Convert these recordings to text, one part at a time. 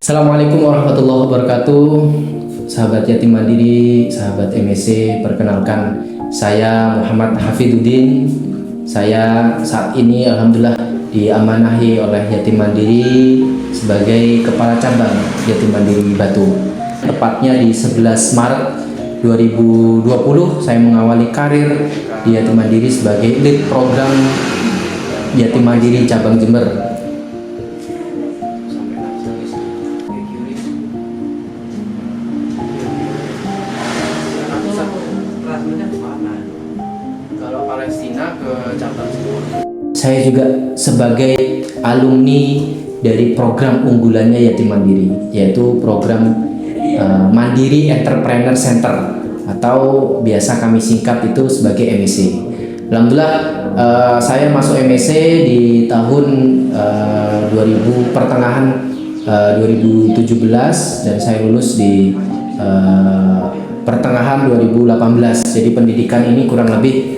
Assalamualaikum warahmatullahi wabarakatuh. Sahabat Yatim Mandiri, sahabat MSC, perkenalkan saya Muhammad Hafidzuddin. Saya saat ini alhamdulillah diamanahi oleh Yatim Mandiri sebagai Kepala Cabang Yatim Mandiri Batu. Tepatnya di 11 Maret 2020 saya mengawali karir di Yatim Mandiri sebagai lead program Yatim Mandiri Cabang Jember. Kalau Palestina ke cabang semua. Saya juga sebagai alumni dari program unggulannya Yatim Mandiri, yaitu program Mandiri Entrepreneur Center atau biasa kami singkat itu sebagai MSC. Alhamdulillah saya masuk MSC di tahun 2000 pertengahan 2017 dan saya lulus di pertengahan 2018. Jadi pendidikan ini kurang lebih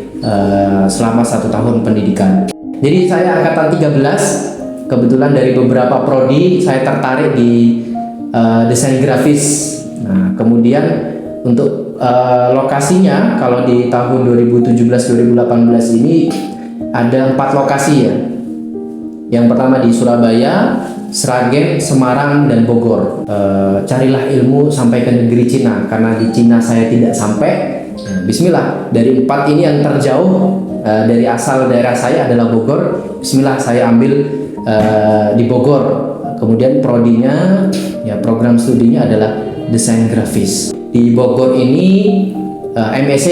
selama 1 tahun pendidikan. Jadi saya angkatan 13. Kebetulan dari beberapa prodi saya tertarik di desain grafis. Nah, kemudian untuk lokasinya kalau di tahun 2017-2018 ini ada 4 lokasi ya. Yang pertama di Surabaya, Sragen, Semarang, dan Bogor. Carilah ilmu sampai ke negeri Cina, karena di Cina saya tidak sampai. Bismillah, dari 4 ini yang terjauh dari asal daerah saya adalah Bogor. Bismillah, saya ambil di Bogor. Kemudian prodinya, ya program studinya adalah desain grafis. Di Bogor ini MSc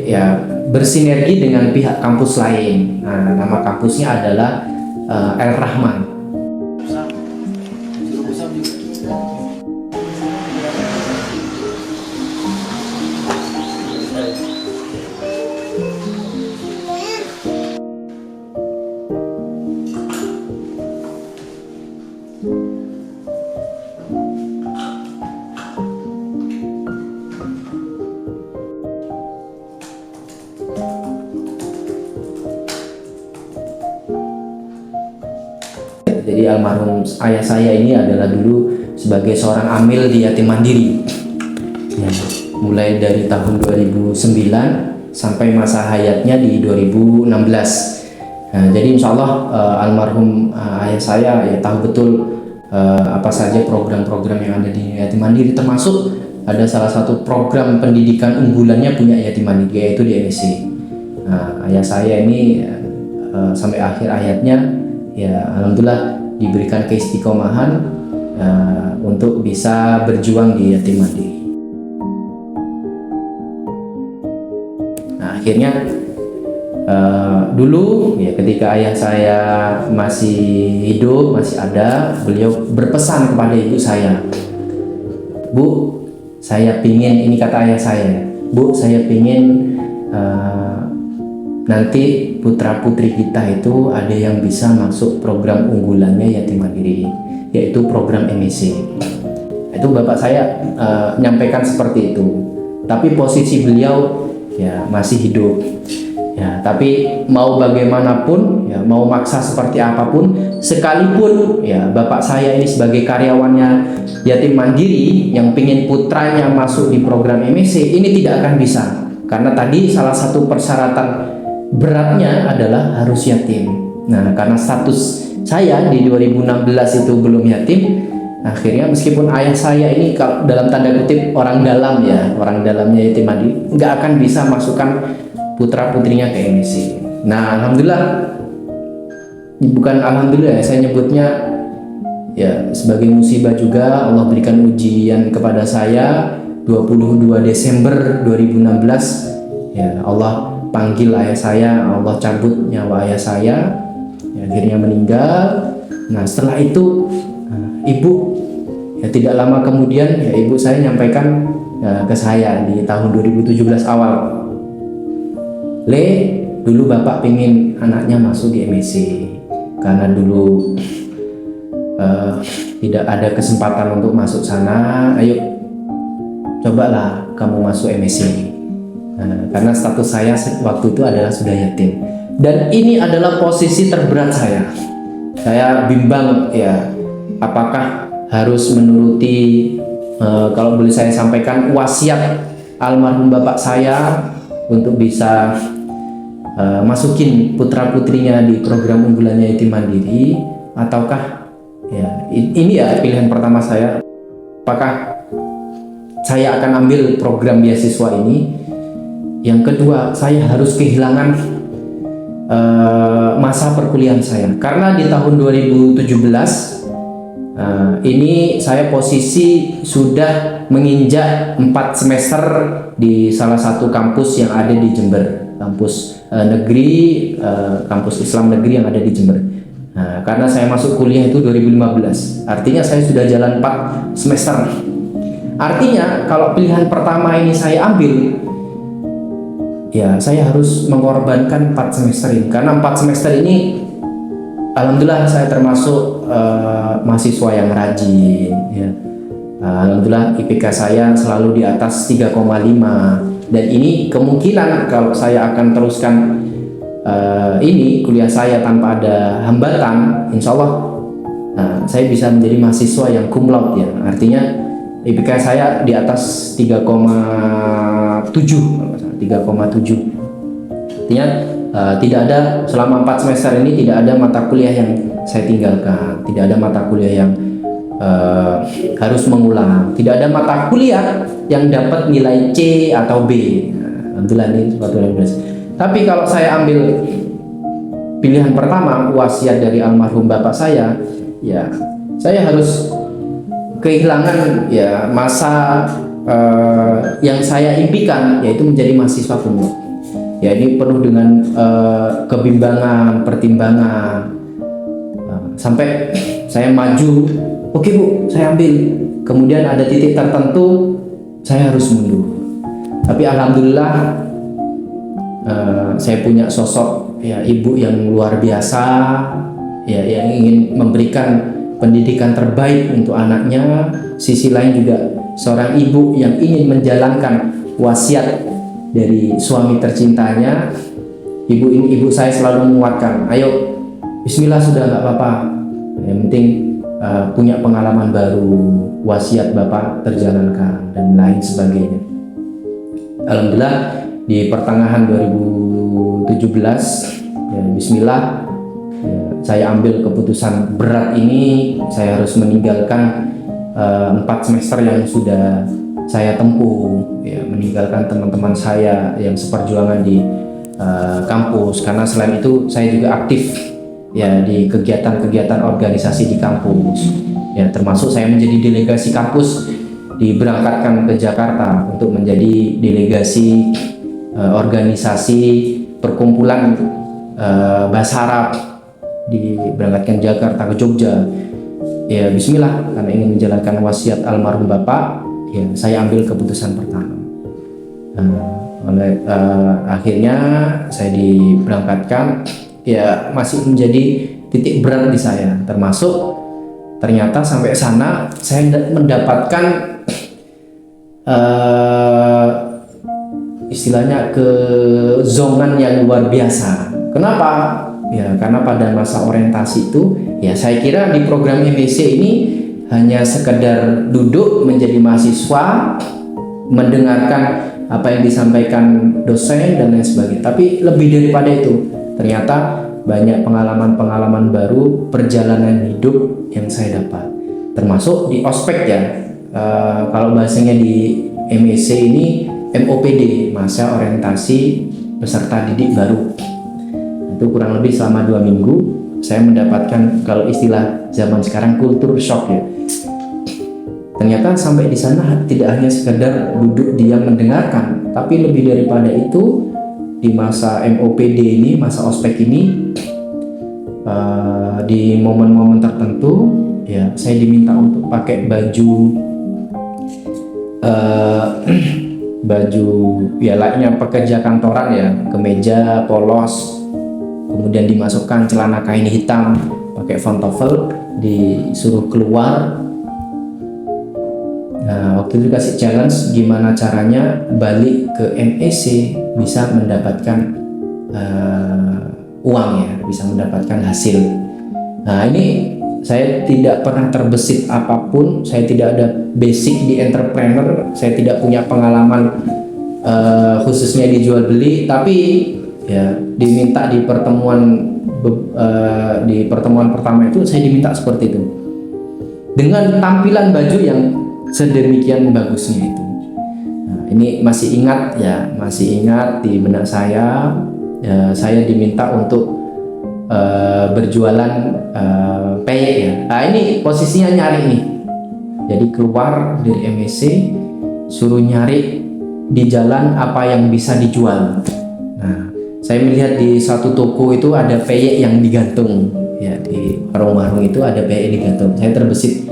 ya bersinergi dengan pihak kampus lain. Nah, nama kampusnya adalah El Rahman. Jadi almarhum ayah saya ini adalah dulu sebagai seorang amil di Yatim Mandiri ya, mulai dari tahun 2009 sampai masa hayatnya di 2016. Nah, jadi insya Allah almarhum ayah saya ya tahu betul apa saja program-program yang ada di Yatim Mandiri, termasuk ada salah satu program pendidikan unggulannya punya Yatim Mandiri, yaitu di MSc. Nah, ayah saya ini sampai akhir hayatnya ya alhamdulillah diberikan keistiqomahan untuk bisa berjuang di Yatim Mandiri. Nah, akhirnya dulu ya ketika ayah saya masih hidup, masih ada, beliau berpesan kepada ibu saya, "Bu, saya pingin," ini kata ayah saya, "Bu, saya pingin nanti putra putri kita itu ada yang bisa masuk program unggulannya Yatim Mandiri, yaitu program MSc." Itu bapak saya menyampaikan seperti itu, tapi posisi beliau ya masih hidup ya, tapi mau bagaimanapun ya, mau maksa seperti apapun, sekalipun ya bapak saya ini sebagai karyawannya Yatim Mandiri yang pingin putranya masuk di program MSc ini tidak akan bisa, karena tadi salah satu persyaratan beratnya adalah harus yatim. Nah, karena status saya di 2016 itu belum yatim, akhirnya meskipun ayah saya ini dalam tanda kutip orang dalam ya, orang dalamnya Yatim Mandiri, nggak akan bisa masukkan putra putrinya ke MSc. Nah, alhamdulillah, bukan alhamdulillah ya, saya nyebutnya ya sebagai musibah juga, Allah berikan ujian kepada saya 22 Desember 2016 ya, Allah panggil ayah saya, Allah cabut nyawa ayah saya ya, akhirnya meninggal. Nah, setelah itu ibu ya tidak lama kemudian ya ibu saya nyampaikan ke saya di tahun 2017 awal, "Le, dulu bapak pingin anaknya masuk di MSc, karena dulu tidak ada kesempatan untuk masuk sana, ayo cobalah kamu masuk MSc." Karena status saya waktu itu adalah sudah yatim, dan ini adalah posisi terberat saya. Saya bimbang ya, apakah harus menuruti kalau boleh saya sampaikan wasiat almarhum bapak saya untuk bisa masukin putra putrinya di program unggulannya yatim mandiri, ataukah ya ini ya pilihan pertama saya, apakah saya akan ambil program beasiswa ini. Yang kedua, saya harus kehilangan masa perkuliahan saya, karena di tahun 2017 ini saya posisi sudah menginjak 4 semester di salah satu kampus yang ada di Jember, kampus negeri, kampus Islam negeri yang ada di Jember. Nah, karena saya masuk kuliah itu 2015, artinya saya sudah jalan 4 semester. Artinya kalau pilihan pertama ini saya ambil, ya saya harus mengorbankan 4 semester ini, karena 4 semester ini alhamdulillah saya termasuk mahasiswa yang rajin ya. Alhamdulillah IPK saya selalu di atas 3,5, dan ini kemungkinan kalau saya akan teruskan ini kuliah saya tanpa ada hambatan, insya Allah saya bisa menjadi mahasiswa yang cum laude ya, artinya IPK saya di atas 3,7, artinya tidak ada selama 4 semester ini tidak ada mata kuliah yang saya tinggalkan, tidak ada mata kuliah yang harus mengulang, tidak ada mata kuliah yang dapat nilai C atau B. Alhamdulillah ini suatu yang biasa. Tapi kalau saya ambil pilihan pertama, wasiat dari almarhum bapak saya, ya saya harus kehilangan ya masa yang saya impikan, yaitu menjadi mahasiswa kumlot. Ya ini penuh dengan kebimbangan, pertimbangan, sampai saya maju, oke Bu, saya ambil. Kemudian ada titik tertentu saya harus mundur. Tapi alhamdulillah saya punya sosok ya ibu yang luar biasa, ya yang ingin memberikan pendidikan terbaik untuk anaknya. Sisi lain juga seorang ibu yang ingin menjalankan wasiat dari suami tercintanya. Ibu saya selalu menguatkan, ayo bismillah sudah nggak apa-apa, yang penting punya pengalaman baru, wasiat bapak terjalankan dan lain sebagainya. Alhamdulillah di pertengahan 2017 ya bismillah ya, saya ambil keputusan berat ini. Saya harus meninggalkan 4 semester yang sudah saya tempuh ya, meninggalkan teman-teman saya yang seperjuangan di kampus, karena selain itu saya juga aktif ya di kegiatan-kegiatan organisasi di kampus ya, termasuk saya menjadi delegasi kampus, diberangkatkan ke Jakarta untuk menjadi delegasi organisasi perkumpulan bahasa Arab, diberangkatkan Jakarta ke Jogja ya bismillah, karena ingin menjalankan wasiat almarhum bapak ya, saya ambil keputusan pertama. Akhirnya saya diberangkatkan ya, masih menjadi titik berat di saya, termasuk ternyata sampai sana saya mendapatkan istilahnya kezongan yang luar biasa. Kenapa? Ya karena pada masa orientasi itu ya saya kira di program MBC ini hanya sekedar duduk menjadi mahasiswa, mendengarkan apa yang disampaikan dosen dan lain sebagainya. Tapi lebih daripada itu, ternyata banyak pengalaman-pengalaman baru, perjalanan hidup yang saya dapat. Termasuk di ospek ya, kalau bahasanya di MEC ini MOPD, masa orientasi peserta didik baru. Itu kurang lebih selama 2 minggu. Saya mendapatkan, kalau istilah zaman sekarang, kultur shock ya. Ternyata sampai di sana tidak hanya sekedar duduk diam mendengarkan, tapi lebih daripada itu, di masa MOPD ini, masa ospek ini, di momen-momen tertentu ya saya diminta untuk pakai baju baju ya layaknya pekerja kantoran ya, kemeja polos, kemudian dimasukkan celana kain hitam pakai pantofel, disuruh keluar. Nah, waktu itu dikasih challenge gimana caranya balik ke MEC bisa mendapatkan uang ya, bisa mendapatkan hasil. Nah ini saya tidak pernah terbesit apapun, saya tidak ada basic di entrepreneur, saya tidak punya pengalaman khususnya di jual beli, tapi ya diminta di pertemuan pertama itu saya diminta seperti itu dengan tampilan baju yang sedemikian bagusnya itu. Nah, ini masih ingat di benak saya. Saya diminta untuk berjualan peyek ya. Nah, ini posisinya nyari nih. Jadi keluar dari MSC, suruh nyari di jalan apa yang bisa dijual. Nah, saya melihat di satu toko itu ada peyek yang digantung. Ya, di warung-warung itu ada peyek digantung. Saya terbesit,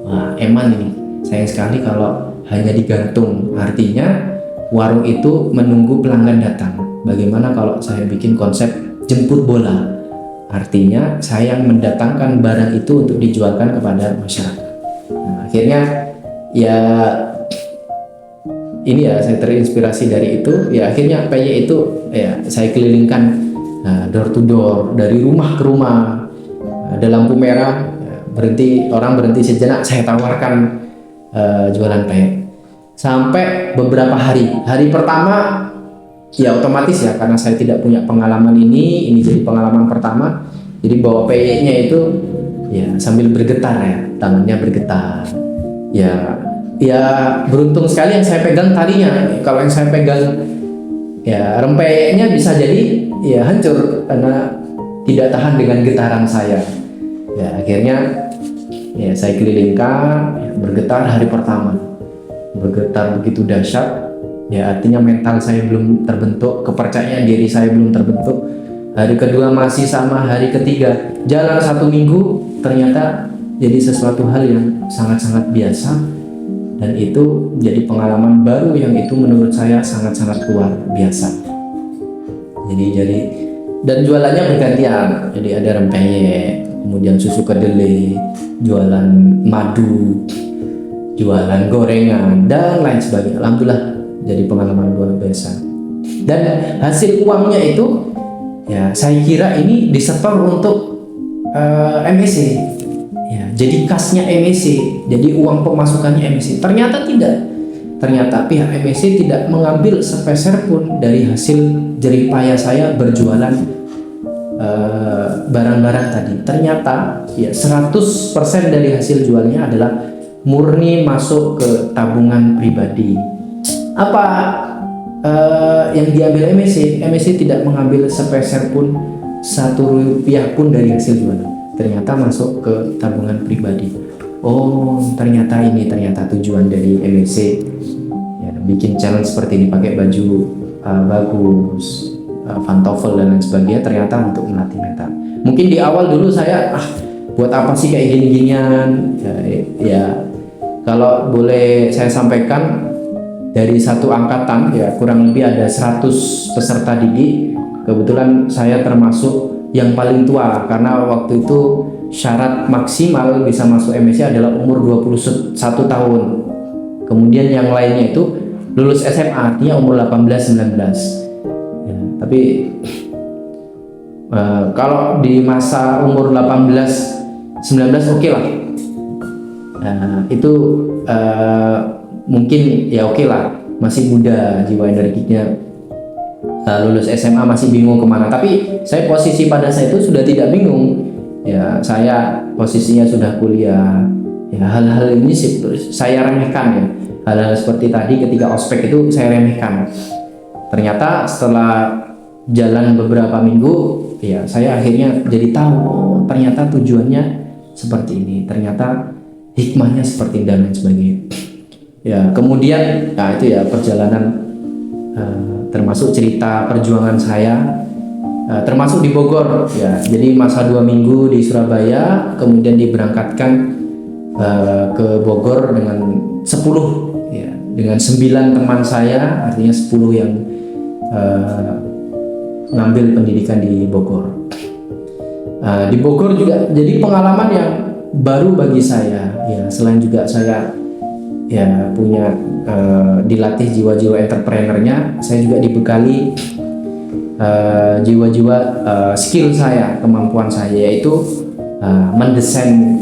wah eman ini. Sayang sekali kalau hanya digantung. Artinya warung itu menunggu pelanggan datang. Bagaimana kalau saya bikin konsep jemput bola? Artinya saya yang mendatangkan barang itu untuk dijualkan kepada masyarakat. Nah, akhirnya ya ini ya saya terinspirasi dari itu. Ya akhirnya peyek itu ya saya kelilingkan door to door, dari rumah ke rumah. Ada lampu merah, orang berhenti sejenak, saya tawarkan jualan peyek. Sampai beberapa hari pertama ya otomatis ya, karena saya tidak punya pengalaman ini jadi pengalaman pertama. Jadi bawa peyeknya itu ya sambil bergetar ya, tangannya bergetar. Ya beruntung sekali yang saya pegang talinya. Kalau yang saya pegang ya rempeyeknya bisa jadi ya hancur karena tidak tahan dengan getaran saya. Ya akhirnya ya saya kelilingkan, ya, bergetar hari pertama. Bergetar begitu dahsyat. Ya artinya mental saya belum terbentuk, kepercayaan diri saya belum terbentuk. Hari kedua masih sama, hari ketiga jalan 1 minggu ternyata jadi sesuatu hal yang sangat-sangat biasa, dan itu jadi pengalaman baru yang itu menurut saya sangat-sangat luar biasa. Jadi dan jualannya bergantian. Jadi ada rempeyek, kemudian susu kedelai, jualan madu, jualan gorengan dan lain sebagainya. Alhamdulillah jadi pengalaman luar biasa. Dan hasil uangnya itu ya saya kira ini disetor untuk MSC ya, jadi kasnya MSC, jadi uang pemasukannya MSC. Ternyata tidak. Ternyata pihak MSC tidak mengambil sepeser pun dari hasil jerih payah saya berjualan barang-barang tadi. Ternyata ya 100% dari hasil jualnya adalah murni masuk ke tabungan pribadi. Apa yang diambil MSC? MSC tidak mengambil sepeser pun, 1 rupiah pun dari hasil jualan. Ternyata masuk ke tabungan pribadi. Oh, ternyata tujuan dari MSC ya, bikin challenge seperti ini, pakai baju bagus, pantofel dan lain sebagainya, ternyata untuk melatih mental. Mungkin di awal dulu saya buat apa sih kayak gini-ginian ya kalau boleh saya sampaikan, dari satu angkatan ya kurang lebih ada 100 peserta didik. Kebetulan saya termasuk yang paling tua karena waktu itu syarat maksimal bisa masuk MSC adalah umur 21 tahun. Kemudian yang lainnya itu lulus SMA, artinya umur 18-19 ya, tapi kalau di masa umur 18-19 oke lah. Itu mungkin ya oke lah, masih muda, jiwa energiknya, lulus SMA masih bingung kemana. Tapi saya posisi pada saat itu sudah tidak bingung ya, saya posisinya sudah kuliah ya. Hal-hal ini saya remehkan ya, hal-hal seperti tadi ketika ospek itu saya remehkan. Ternyata setelah jalan beberapa minggu ya saya akhirnya jadi tahu ternyata tujuannya seperti ini, ternyata hikmahnya seperti ini dan lain sebagainya. Ya, kemudian nah itu ya perjalanan termasuk cerita perjuangan saya termasuk di Bogor ya. Jadi masa 2 minggu di Surabaya, kemudian diberangkatkan ke Bogor dengan 10 ya, dengan 9 teman saya, artinya 10 yang ngambil pendidikan di Bogor. Di Bogor juga jadi pengalaman yang baru bagi saya ya. Selain juga saya ya punya dilatih jiwa-jiwa entrepreneurnya, saya juga dibekali jiwa-jiwa skill saya, kemampuan saya, yaitu mendesain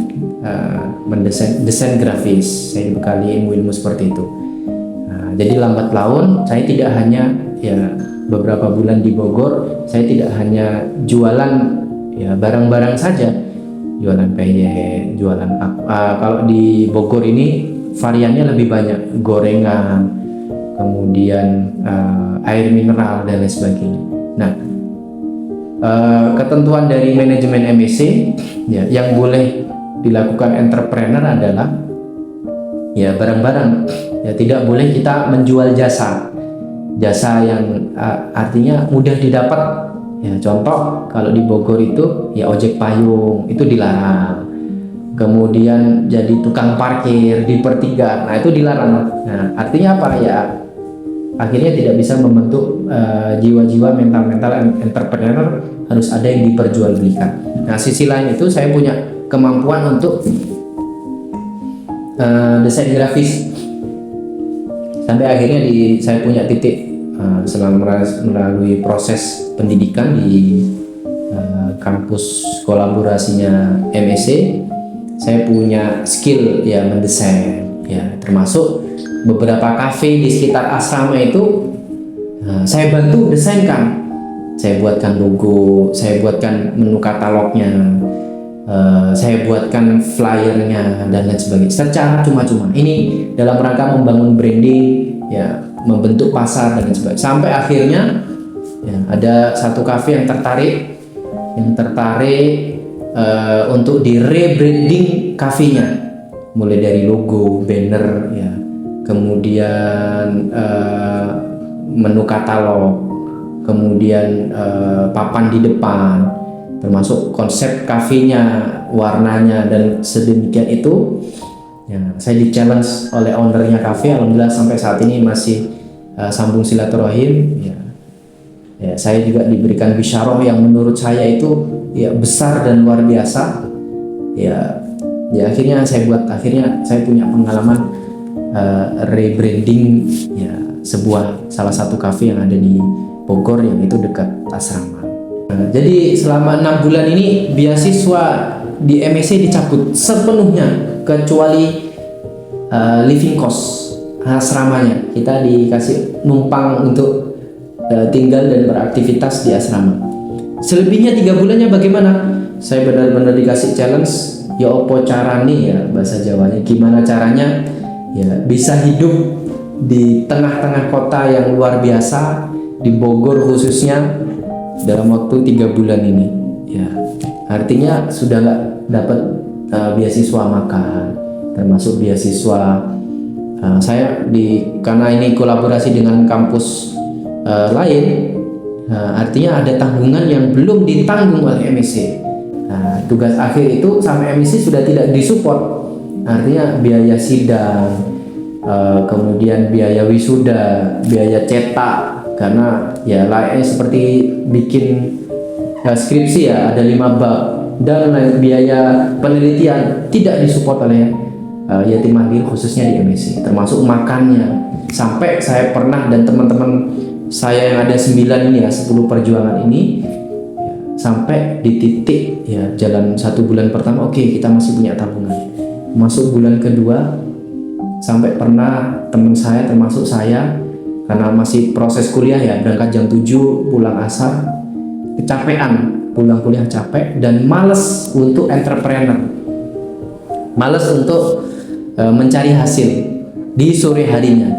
desain grafis. Saya dibekali ilmu-ilmu seperti itu. Jadi lambat laun saya tidak hanya beberapa bulan di Bogor, saya tidak hanya jualan barang-barang saja, jualan peyek, jualan kalau di Bogor ini variannya lebih banyak, gorengan, kemudian air mineral dan lain sebagainya. Nah, ketentuan dari manajemen MSC yang boleh dilakukan entrepreneur adalah barang-barang, tidak boleh kita menjual jasa yang artinya mudah didapat. Contoh kalau di Bogor itu ojek payung itu dilarang, kemudian jadi tukang parkir di pertigaan, itu dilarang. Nah, artinya apa akhirnya tidak bisa membentuk jiwa-jiwa mental entrepreneur, harus ada yang diperjualbelikan. Nah, sisi lain itu saya punya kemampuan untuk desain grafis, sampai akhirnya saya punya titik selama melalui proses pendidikan di kampus kolaborasinya MSC, saya punya skill mendesain, termasuk beberapa kafe di sekitar asrama itu saya bantu desainkan. Saya buatkan logo, saya buatkan menu katalognya, saya buatkan flyernya dan lain sebagainya secara cuma-cuma. Ini dalam rangka membangun branding, membentuk pasar dan lain sebagainya. Sampai akhirnya ada satu kafe yang tertarik untuk di rebranding kafenya, mulai dari logo, banner, kemudian menu katalog, kemudian papan di depan, termasuk konsep kafenya, warnanya dan sedemikian itu. Saya di challenge oleh ownernya kafe, alhamdulillah sampai saat ini masih sambung silaturahim. Saya juga diberikan bisyarah yang menurut saya itu besar dan luar biasa. Akhirnya saya punya pengalaman rebranding salah satu kafe yang ada di Bogor yang itu dekat asrama. Jadi selama 6 bulan ini beasiswa di MSC dicabut sepenuhnya, kecuali living cost asramanya. Kita dikasih numpang untuk tinggal dan beraktivitas di asrama. Selebihnya 3 bulannya bagaimana? Saya benar-benar dikasih challenge, opo carane, bahasa Jawanya, gimana caranya bisa hidup di tengah-tengah kota yang luar biasa, di Bogor khususnya, dalam waktu 3 bulan ini. Artinya sudah nggak dapat beasiswa makan, termasuk beasiswa saya karena ini kolaborasi dengan kampus lain, artinya ada tanggungan yang belum ditanggung oleh MSC. Tugas akhir itu sama MSC sudah tidak disupport, artinya biaya sidang, kemudian biaya wisuda, biaya cetak, karena layaknya seperti bikin skripsi ada 5 bab, dan biaya penelitian tidak disupport oleh yatim mandiri khususnya di MSC, termasuk makannya. Sampai saya pernah, dan teman-teman saya yang ada 9 ini 10 perjuangan ini, sampai di titik jalan 1 bulan pertama kita masih punya tabungan. Masuk bulan kedua, sampai pernah teman saya termasuk saya, karena masih proses kuliah berangkat jam 7 pulang asar, kecapean, pulang kuliah capek dan males untuk entrepreneur, males untuk mencari hasil di sore harinya.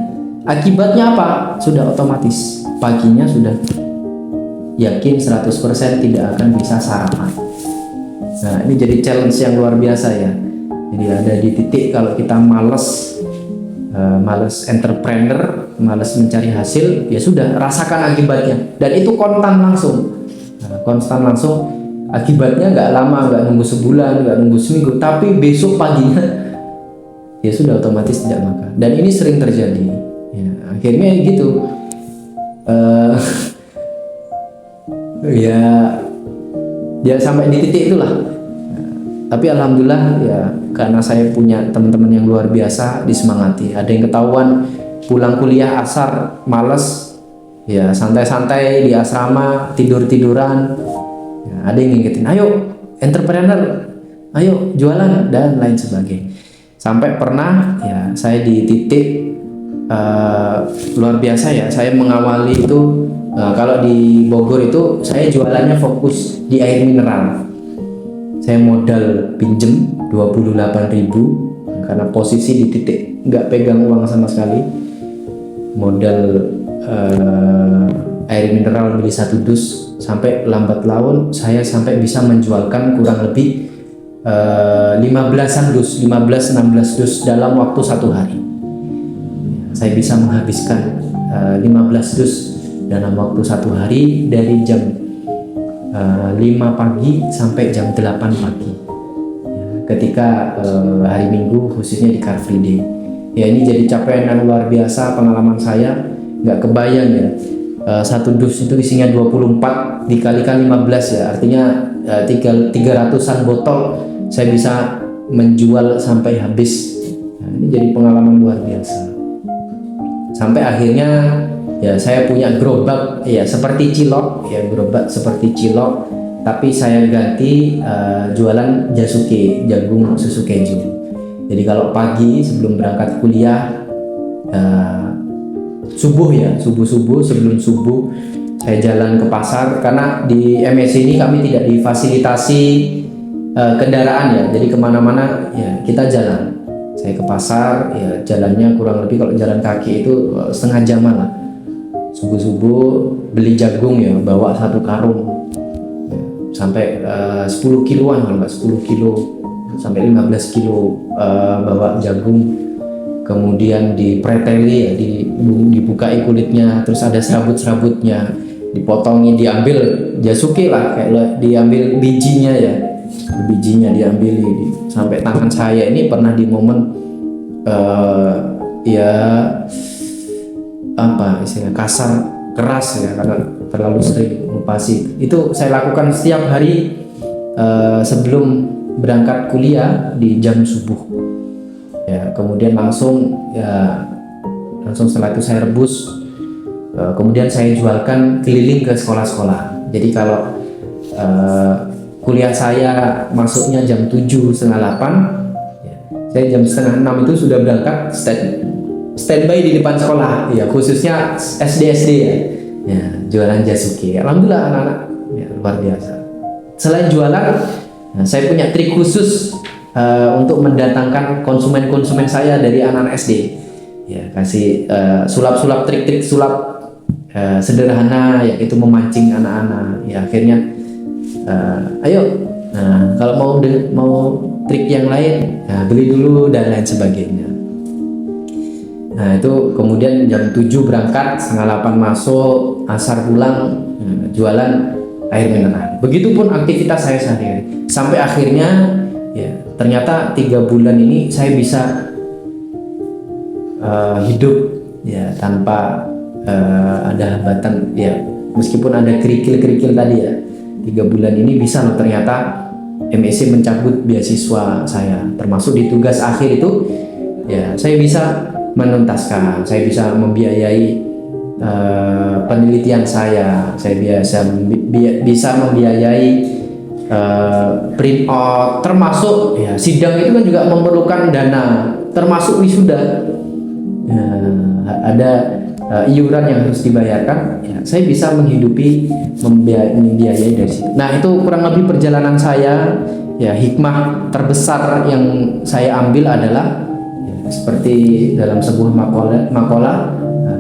Akibatnya apa? Sudah otomatis paginya sudah yakin 100% tidak akan bisa sarapan. Nah, ini jadi challenge yang luar biasa Jadi ada di titik kalau kita males entrepreneur, males mencari hasil, sudah rasakan akibatnya, dan itu konstan langsung. Akibatnya nggak lama, nggak nunggu sebulan, nggak nunggu seminggu, tapi besok paginya sudah otomatis tidak makan. Dan ini sering terjadi. Akhirnya gitu. Sampai di titik itulah. Tapi alhamdulillah karena saya punya teman-teman yang luar biasa, disemangati. Ada yang ketahuan pulang kuliah asar males, santai-santai di asrama, tidur-tiduran. Ada yang ngingetin, ayo entrepreneur, ayo jualan dan lain sebagainya. Sampai pernah ya saya di titik luar biasa ya, saya mengawali itu kalau di Bogor itu saya jualannya fokus di air mineral. Saya modal pinjem 28.000 karena posisi di titik nggak pegang uang sama sekali. Modal air mineral beli 1 dus, sampai lambat laun saya sampai bisa menjualkan kurang lebih 15-an dus, 15-16 dus dalam waktu 1 hari. Saya bisa menghabiskan 15 dus dalam waktu 1 hari dari jam 5 pagi sampai jam 8 pagi ketika hari Minggu, khususnya di Car Free Day. Ya, ini jadi capaian yang luar biasa, pengalaman saya nggak kebayang ya. 1 dus itu isinya 24 dikalikan 15 ya, artinya 300-an botol saya bisa menjual sampai habis. Nah, ini jadi pengalaman luar biasa. Sampai akhirnya ya saya punya gerobak ya seperti cilok ya, gerobak seperti cilok, tapi saya ganti jualan jasuke, jagung susu keju. Jadi kalau pagi sebelum berangkat kuliah, subuh ya, subuh sebelum subuh saya jalan ke pasar, karena di MSC ini kami tidak difasilitasi kendaraan ya, jadi kemana-mana ya kita jalan. Saya ke pasar ya, jalannya kurang lebih kalau jalan kaki itu setengah jaman lah. Subuh beli jagung ya, bawa 1 karung ya, sampai 10 kiloan kalau nggak 10 kilo sampai 15 kilo bawa jagung. Kemudian dipreteli ya, dibukai kulitnya, terus ada serabut-serabutnya, dipotongi, diambil jasuke lah, kayak diambil bijinya ya, bijinya diambil sampai tangan saya ini pernah di momen ya apa istilahnya kasar, keras ya, karena terlalu sering ngupasi. Itu saya lakukan setiap hari sebelum berangkat kuliah di jam subuh ya. Kemudian langsung setelah itu saya rebus, kemudian saya jualkan keliling ke sekolah-sekolah. Jadi kalau kuliah saya masuknya jam 7:30 ya, saya jam 5:30 itu sudah berangkat standby di depan sekolah ya, khususnya SD ya, jualan jasuke. Alhamdulillah anak-anak ya, luar biasa. Selain jualan, saya punya trik khusus untuk mendatangkan konsumen saya dari anak-anak SD ya, kasih sulap-sulap, trik-trik sulap sederhana ya, itu memancing anak-anak ya. Akhirnya ayo, kalau mau trik yang lain beli dulu dan lain sebagainya. Nah itu kemudian jam 7 berangkat, 7:30 masuk, asar pulang, jualan air mineral. Begitupun aktivitas saya sehari-hari sampai akhirnya ya, ternyata 3 bulan ini saya bisa hidup ya tanpa ada hambatan ya, meskipun ada kerikil-kerikil tadi ya. 3 bulan ini bisa loh ternyata MSC mencabut beasiswa saya, termasuk di tugas akhir itu ya saya bisa menuntaskan, saya bisa membiayai penelitian saya bisa membiayai print out, termasuk ya sidang itu kan juga memerlukan dana, termasuk wisuda ya, ada iuran yang harus dibayarkan ya, saya bisa menghidupi, membiayai dari situ. Nah itu kurang lebih perjalanan saya ya. Hikmah terbesar yang saya ambil adalah ya, seperti dalam sebuah makalah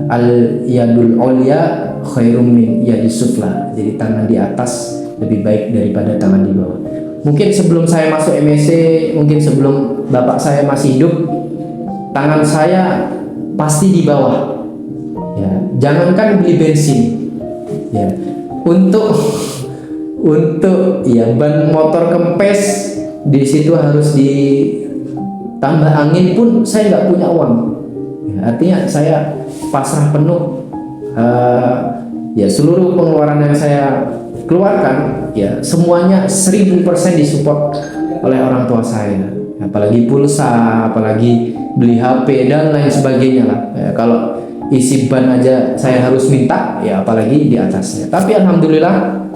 al yadul ulya khairum min yadis sufla, jadi tangan di atas lebih baik daripada tangan di bawah. Mungkin sebelum saya masuk MSC, mungkin sebelum bapak saya masih hidup, tangan saya pasti di bawah ya. Jangankan beli bensin ya, untuk ya ban motor kempes di situ harus ditambah angin pun saya nggak punya uang ya. Artinya saya pasrah penuh ya, seluruh pengeluaran yang saya keluarkan ya semuanya 1000% disupport oleh orang tua saya, apalagi pulsa, apalagi beli HP dan lain sebagainya lah ya. Kalau isi ban aja saya harus minta ya, apalagi di atasnya. Tapi alhamdulillah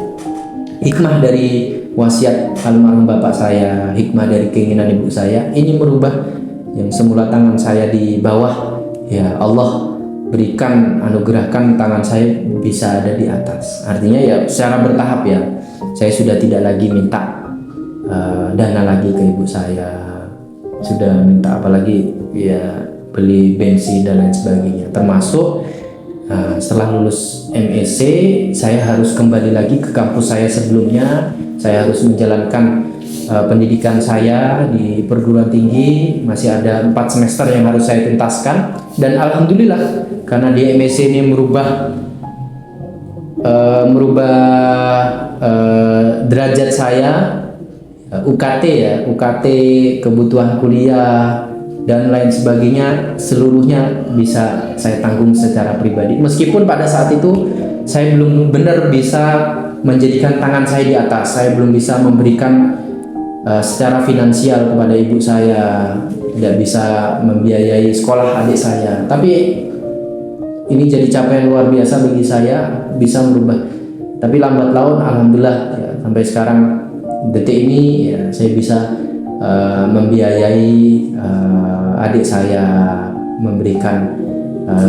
hikmah dari wasiat almarhum bapak saya, hikmah dari keinginan ibu saya, ini merubah yang semula tangan saya di bawah, ya Allah berikan, anugerahkan tangan saya bisa ada di atas. Artinya ya secara bertahap ya, saya sudah tidak lagi minta dana lagi ke ibu saya, sudah minta apalagi ya beli bensin dan lain sebagainya. Termasuk setelah lulus MEC, saya harus kembali lagi ke kampus saya sebelumnya. Saya harus menjalankan pendidikan saya di perguruan tinggi. Masih ada 4 semester yang harus saya tuntaskan. Dan alhamdulillah, karena di MEC ini merubah derajat saya, UKT ya, UKT kebutuhan kuliah dan lain sebagainya, seluruhnya bisa saya tanggung secara pribadi. Meskipun pada saat itu saya belum benar bisa menjadikan tangan saya di atas, saya belum bisa memberikan secara finansial kepada ibu saya, tidak bisa membiayai sekolah adik saya. Tapi ini jadi capaian luar biasa bagi saya, bisa merubah. Tapi lambat laun alhamdulillah ya, sampai sekarang detik ini ya, saya bisa membiayai adik saya, memberikan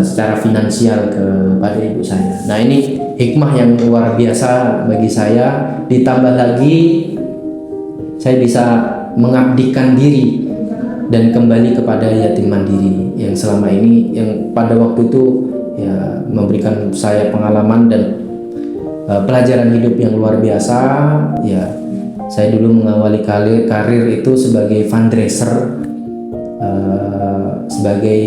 secara finansial kepada ibu saya. Nah, ini hikmah yang luar biasa bagi saya. Ditambah lagi saya bisa mengabdikan diri dan kembali kepada yatim mandiri yang selama ini, yang pada waktu itu ya memberikan saya pengalaman dan pelajaran hidup yang luar biasa. Ya, saya dulu mengawali karir itu sebagai fundraiser, sebagai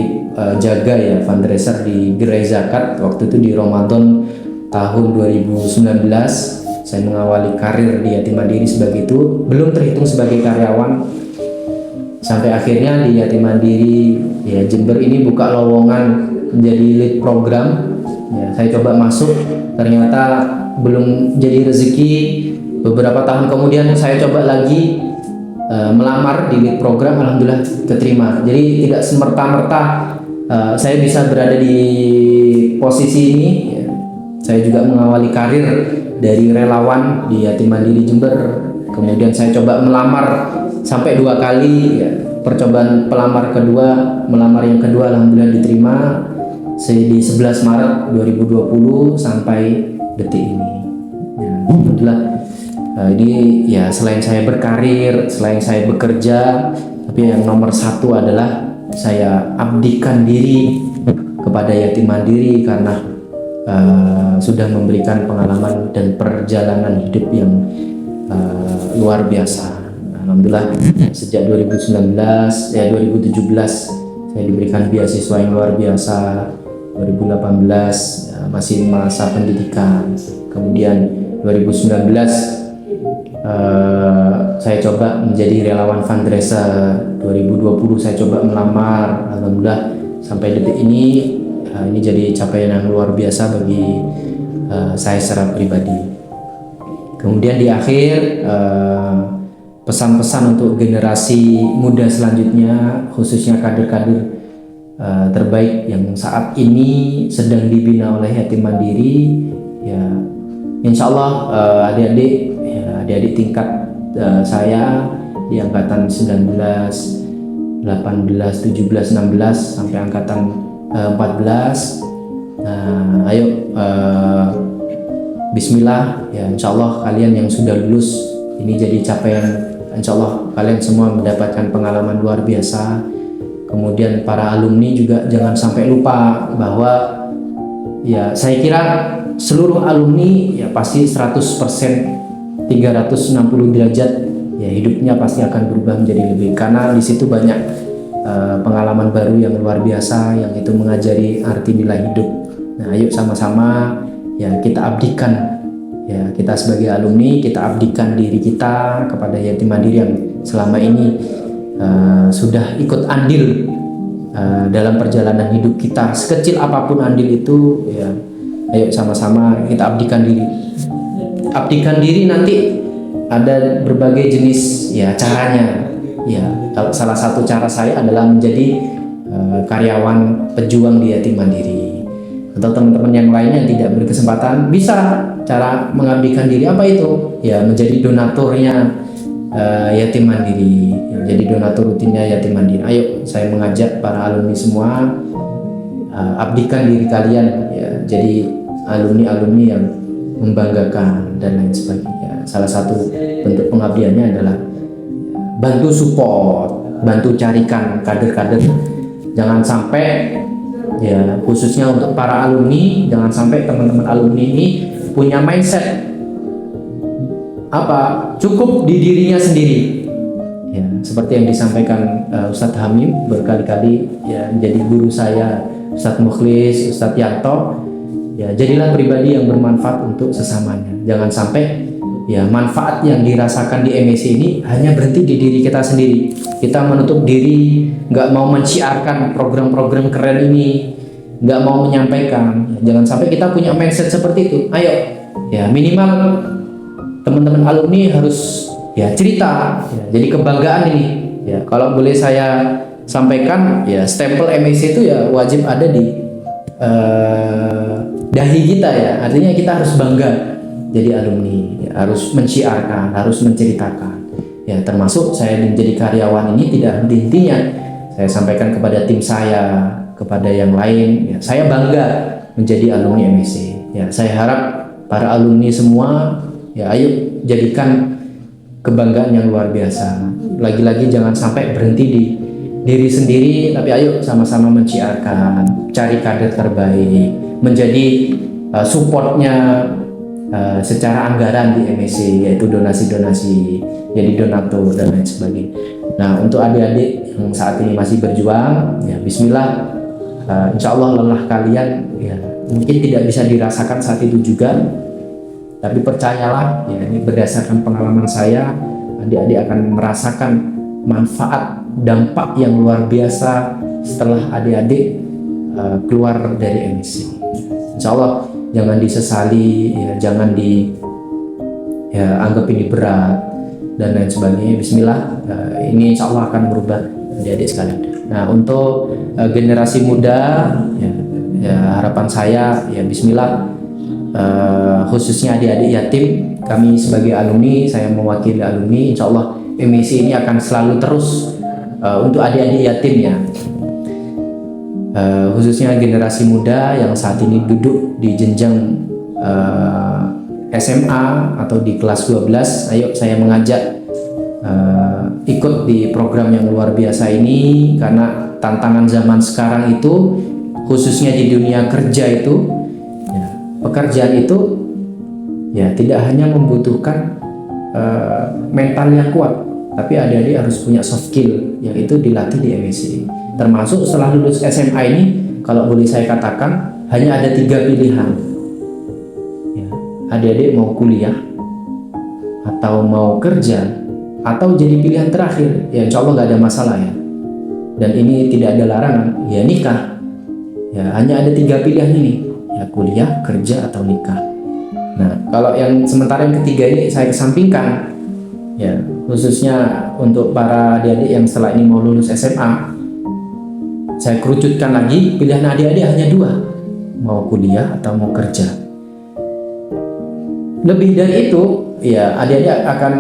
jaga ya, fundraiser di Gerai Zakat. Waktu itu di Ramadan tahun 2019 saya mengawali karir di Yatim Mandiri sebagai itu, belum terhitung sebagai karyawan. Sampai akhirnya di Yatim Mandiri ya Jember ini buka lowongan menjadi lead program. Ya, saya coba masuk, ternyata belum jadi rezeki. Beberapa tahun kemudian saya coba lagi melamar di lead program, alhamdulillah keterima. Jadi tidak semerta-merta saya bisa berada di posisi ini. Ya, saya juga mengawali karir dari relawan di Yatim Mandiri Jember. Kemudian saya coba melamar sampai 2 kali. Ya, percobaan melamar yang kedua alhamdulillah diterima di 11 Maret 2020 sampai detik ini. Ya, alhamdulillah. Ini ya, selain saya berkarir, selain saya bekerja, tapi yang nomor 1 adalah saya abdikan diri kepada yatim mandiri karena sudah memberikan pengalaman dan perjalanan hidup yang luar biasa. Alhamdulillah sejak 2017 saya diberikan beasiswa yang luar biasa. 2018 masih masa pendidikan. Kemudian 2019 saya coba menjadi relawan fundraiser. 2020 saya coba melamar. Alhamdulillah sampai detik ini jadi capaian yang luar biasa bagi saya secara pribadi. Kemudian di akhir pesan-pesan untuk generasi muda selanjutnya, khususnya kader-kader terbaik yang saat ini sedang dibina oleh Yatim Mandiri. Ya, insya Allah adik-adik tingkat saya di angkatan 19, 18, 17, 16 sampai angkatan 14. Ayo bismillah ya, insya Allah kalian yang sudah lulus ini jadi capaian. Insya Allah kalian semua mendapatkan pengalaman luar biasa. Kemudian para alumni juga jangan sampai lupa bahwa ya saya kira seluruh alumni ya pasti 100% 360 derajat ya hidupnya pasti akan berubah menjadi lebih, karena di situ banyak pengalaman baru yang luar biasa yang itu mengajari arti nilai hidup. Nah, ayo sama-sama ya kita abdikan, ya kita sebagai alumni kita abdikan diri kita kepada yatim mandiri yang selama ini sudah ikut andil dalam perjalanan hidup kita. Sekecil apapun andil itu ya, ayo sama-sama kita abdikan diri. Abdikan diri nanti ada berbagai jenis ya caranya. Ya, salah satu cara saya adalah menjadi karyawan pejuang di Yatim Mandiri. atau teman-teman yang lainnya yang tidak berkesempatan, bisa cara mengabdikan diri apa itu? Ya menjadi donaturnya yatim mandiri, jadi donatur rutinnya yatim mandiri. Ayo, saya mengajak para alumni semua, abdikan diri kalian ya, jadi alumni-alumni yang membanggakan dan lain sebagainya. Salah satu bentuk pengabdiannya adalah bantu support, bantu carikan kader-kader. Jangan sampai ya, khususnya untuk para alumni, jangan sampai teman-teman alumni ini punya mindset apa cukup di dirinya sendiri ya, seperti yang disampaikan Ustadz Hamim berkali-kali ya, menjadi guru saya Ustadz Mukhlis, Ustadz Yanto ya, jadilah pribadi yang bermanfaat untuk sesamanya. Jangan sampai ya manfaat yang dirasakan di MSC ini hanya berhenti di diri kita sendiri. Kita menutup diri, nggak mau menciarkan program-program keren ini, nggak mau menyampaikan. Jangan sampai kita punya mindset seperti itu. Ayo ya, minimal teman-teman alumni harus ya cerita ya, jadi kebanggaan ini ya. Kalau boleh saya sampaikan ya, stempel MSC itu ya wajib ada di dahi kita ya, artinya kita harus bangga jadi alumni ya, harus menciarkan, harus menceritakan ya, termasuk saya menjadi karyawan ini tidak henti-hentinya saya sampaikan kepada tim saya, kepada yang lain ya, saya bangga menjadi alumni MSC ya. Saya harap para alumni semua ya, ayo jadikan kebanggaan yang luar biasa. Lagi-lagi jangan sampai berhenti di diri sendiri, tapi ayo sama-sama menciarkan, cari kader terbaik, menjadi supportnya secara anggaran di MSC, yaitu donasi-donasi, jadi donatur dan lain sebagainya. Nah, untuk adik-adik yang saat ini masih berjuang, ya Bismillah, insya Allah lelah kalian ya mungkin tidak bisa dirasakan saat itu juga. Tapi percayalah, ya ini berdasarkan pengalaman saya, adik-adik akan merasakan manfaat dampak yang luar biasa setelah adik-adik keluar dari MSC. Insya Allah jangan disesali, ya, jangan anggap ini berat dan lain sebagainya. Bismillah, ini insya Allah akan merubah adik-adik sekalian. Nah, untuk generasi muda, ya harapan saya, ya Bismillah. Khususnya adik-adik yatim, kami sebagai alumni, saya mewakili alumni, insya Allah MSC ini akan selalu terus untuk adik-adik yatim ya, khususnya generasi muda yang saat ini duduk di jenjang SMA atau di kelas 12. Ayo saya mengajak ikut di program yang luar biasa ini, karena tantangan zaman sekarang itu, khususnya di dunia kerja itu, pekerjaan itu ya tidak hanya membutuhkan mental yang kuat, tapi adik-adik harus punya soft skill yang itu dilatih di MSC. Termasuk setelah lulus SMA ini, kalau boleh saya katakan, hanya ada 3 pilihan ya, adik-adik mau kuliah atau mau kerja atau jadi pilihan terakhir ya, insya Allah nggak ada masalah ya, dan ini tidak ada larangan ya, nikah ya. Hanya ada 3 pilihan ini ya, kuliah, kerja, atau nikah. Nah, kalau yang sementara yang ketiga ini saya kesampingkan ya, khususnya untuk para adik-adik yang setelah ini mau lulus SMA, saya kerucutkan lagi, pilihan adik-adik hanya 2, mau kuliah atau mau kerja. Lebih dari itu ya, adik-adik akan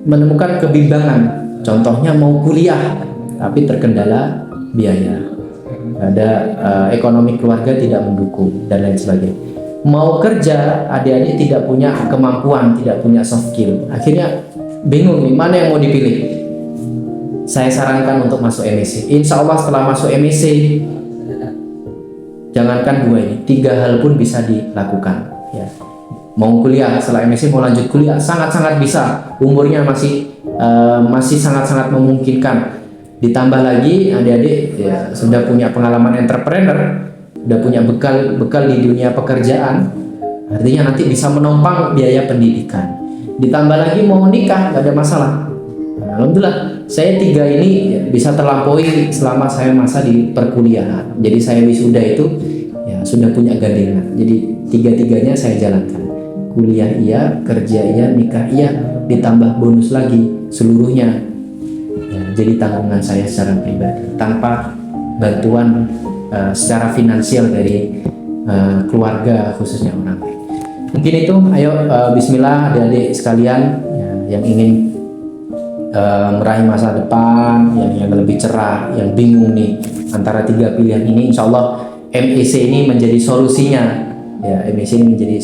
menemukan kebimbangan. Contohnya mau kuliah tapi terkendala biaya, ada ekonomi keluarga tidak mendukung dan lain sebagainya. Mau kerja, adik-adik tidak punya kemampuan, tidak punya soft skill, akhirnya bingung nih mana yang mau dipilih. Saya sarankan untuk masuk MSC. Insya Allah setelah masuk MSC, jangankan 2 ini, 3 hal pun bisa dilakukan ya. Mau kuliah, setelah MSC mau lanjut kuliah, sangat-sangat bisa, umurnya masih sangat-sangat memungkinkan. Ditambah lagi adik-adik ya sudah punya pengalaman entrepreneur, sudah punya bekal di dunia pekerjaan, artinya nanti bisa menopang biaya pendidikan. Ditambah lagi mau nikah, nggak ada masalah. Nah, alhamdulillah saya 3 ini ya, bisa terlampaui selama saya masa di perkuliahan. Jadi saya wisuda itu ya sudah punya gandengan. Jadi 3-tiganya saya jalankan. Kuliah iya, kerja iya, nikah iya, ditambah bonus lagi seluruhnya ya, jadi tanggungan saya secara pribadi tanpa bantuan secara finansial dari keluarga khususnya orang lain. Mungkin itu, ayo bismillah adik-adik sekalian ya, yang ingin meraih masa depan yang lebih cerah, yang bingung nih antara 3 pilihan ini, insya Allah MEC ini menjadi solusinya ya. MEC ini menjadi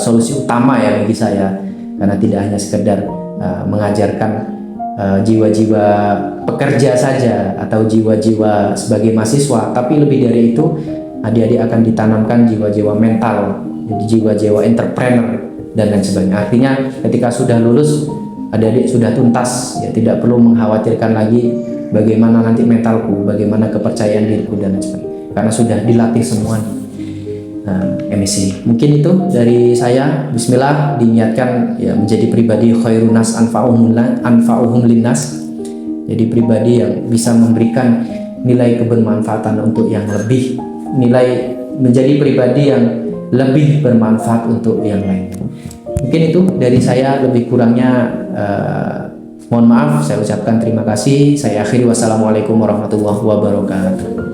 solusi utama ya bagi saya, karena tidak hanya sekedar mengajarkan jiwa-jiwa pekerja saja atau jiwa-jiwa sebagai mahasiswa, tapi lebih dari itu adik-adik akan ditanamkan jiwa-jiwa mental, jadi jiwa-jiwa entrepreneur dan lain sebagainya. Artinya ketika sudah lulus, adik-adik sudah tuntas ya, tidak perlu mengkhawatirkan lagi bagaimana nanti mentalku, bagaimana kepercayaan diriku dan lain sebagainya, karena sudah dilatih semua MEC. Mungkin itu dari saya. Bismillah, diniatkan ya menjadi pribadi khairun nas anfa'uhum linnas, jadi pribadi yang bisa memberikan nilai kebermanfaatan untuk yang lebih, menjadi pribadi yang lebih bermanfaat untuk yang lain. Mungkin itu dari saya, lebih kurangnya mohon maaf. Saya ucapkan terima kasih. Saya akhiri, wassalamualaikum warahmatullahi wabarakatuh.